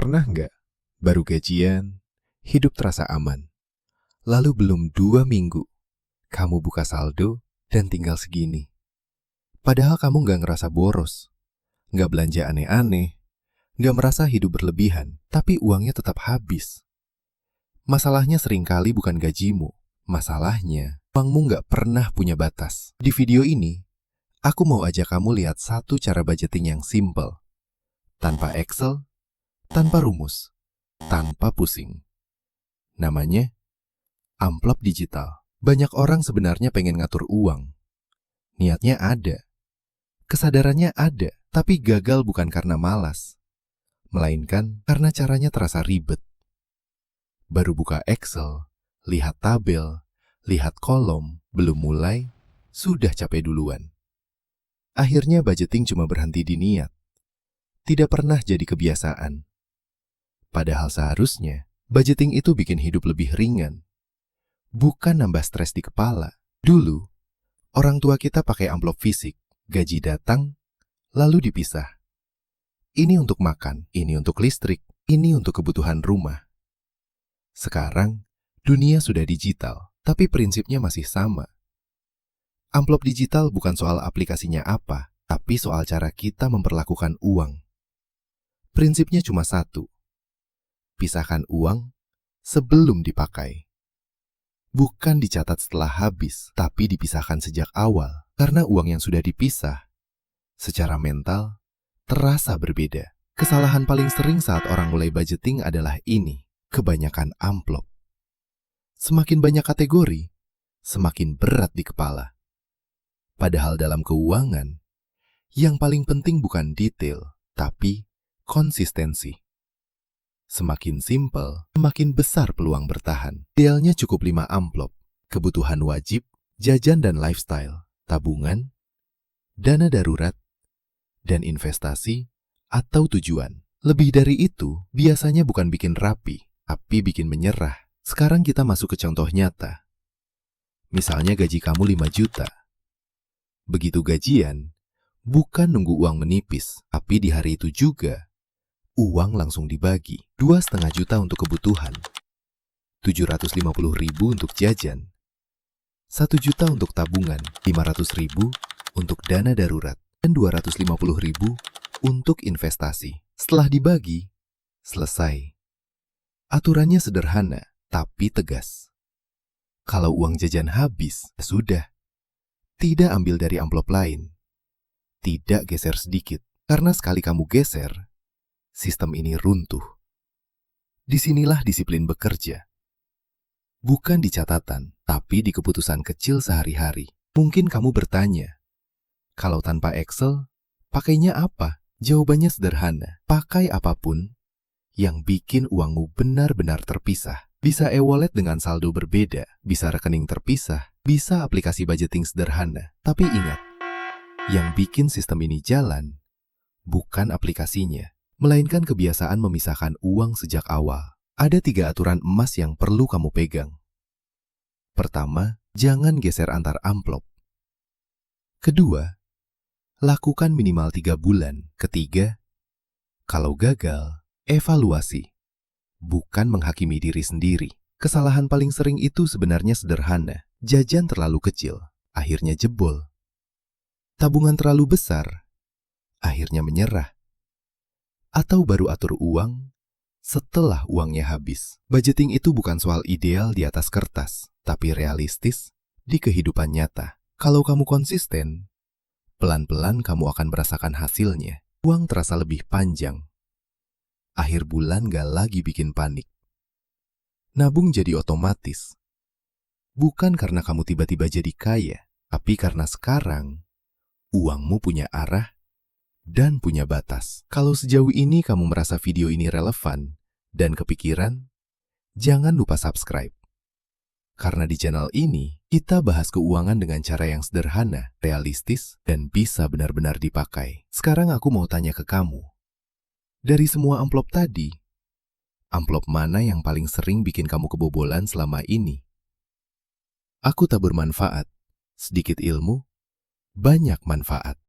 Pernah nggak, baru gajian, hidup terasa aman. Lalu belum 2 minggu, kamu buka saldo dan tinggal segini. Padahal kamu nggak ngerasa boros, nggak belanja aneh-aneh, nggak merasa hidup berlebihan, tapi uangnya tetap habis. Masalahnya seringkali bukan gajimu, masalahnya uangmu nggak pernah punya batas. Di video ini, aku mau ajak kamu lihat satu cara budgeting yang simple. Tanpa Excel, tanpa rumus, tanpa pusing. Namanya amplop digital. Banyak orang sebenarnya pengen ngatur uang. Niatnya ada, kesadarannya ada, tapi gagal bukan karena malas, melainkan karena caranya terasa ribet. Baru buka Excel, lihat tabel, lihat kolom, belum mulai, sudah capek duluan. Akhirnya budgeting cuma berhenti di niat. Tidak pernah jadi kebiasaan. Padahal seharusnya, budgeting itu bikin hidup lebih ringan. Bukan nambah stres di kepala. Dulu, orang tua kita pakai amplop fisik, gaji datang, lalu dipisah. Ini untuk makan, ini untuk listrik, ini untuk kebutuhan rumah. Sekarang, dunia sudah digital, tapi prinsipnya masih sama. Amplop digital bukan soal aplikasinya apa, tapi soal cara kita memperlakukan uang. Prinsipnya cuma satu. Pisahkan uang sebelum dipakai. Bukan dicatat setelah habis, tapi dipisahkan sejak awal. Karena uang yang sudah dipisah, secara mental, terasa berbeda. Kesalahan paling sering saat orang mulai budgeting adalah ini, kebanyakan amplop. Semakin banyak kategori, semakin berat di kepala. Padahal dalam keuangan, yang paling penting bukan detail, tapi konsistensi. Semakin simpel, semakin besar peluang bertahan. Idealnya cukup 5 amplop. Kebutuhan wajib, jajan dan lifestyle, tabungan, dana darurat, dan investasi atau tujuan. Lebih dari itu, biasanya bukan bikin rapi, tapi bikin menyerah. Sekarang kita masuk ke contoh nyata. Misalnya gaji kamu 5 juta. Begitu gajian, bukan nunggu uang menipis, tapi di hari itu juga, uang langsung dibagi. 2,5 juta untuk kebutuhan, 750.000 untuk jajan, 1 juta untuk tabungan, 500.000 untuk dana darurat, dan 250.000 untuk investasi. Setelah dibagi, selesai. Aturannya sederhana, tapi tegas. Kalau uang jajan habis, sudah. Tidak ambil dari amplop lain. Tidak geser sedikit, karena sekali kamu geser, sistem ini runtuh. Disinilah disiplin bekerja. Bukan di catatan, tapi di keputusan kecil sehari-hari. Mungkin kamu bertanya, kalau tanpa Excel, pakainya apa? Jawabannya sederhana, pakai apapun yang bikin uangmu benar-benar terpisah. Bisa e-wallet dengan saldo berbeda, bisa rekening terpisah, bisa aplikasi budgeting sederhana. Tapi ingat, yang bikin sistem ini jalan, bukan aplikasinya, melainkan kebiasaan memisahkan uang sejak awal. Ada 3 aturan emas yang perlu kamu pegang. Pertama, jangan geser antar amplop. Kedua, lakukan minimal 3 bulan. Ketiga, kalau gagal, evaluasi. Bukan menghakimi diri sendiri. Kesalahan paling sering itu sebenarnya sederhana. Jajan terlalu kecil, akhirnya jebol. Tabungan terlalu besar, akhirnya menyerah. Atau baru atur uang setelah uangnya habis. Budgeting itu bukan soal ideal di atas kertas, tapi realistis di kehidupan nyata. Kalau kamu konsisten, pelan-pelan kamu akan merasakan hasilnya. Uang terasa lebih panjang. Akhir bulan gak lagi bikin panik. Nabung jadi otomatis. Bukan karena kamu tiba-tiba jadi kaya, tapi karena sekarang uangmu punya arah dan punya batas. Kalau sejauh ini kamu merasa video ini relevan dan kepikiran, jangan lupa subscribe. Karena di channel ini, kita bahas keuangan dengan cara yang sederhana, realistis, dan bisa benar-benar dipakai. Sekarang aku mau tanya ke kamu. Dari semua amplop tadi, amplop mana yang paling sering bikin kamu kebobolan selama ini? Aku tak bermanfaat. Sedikit ilmu, banyak manfaat.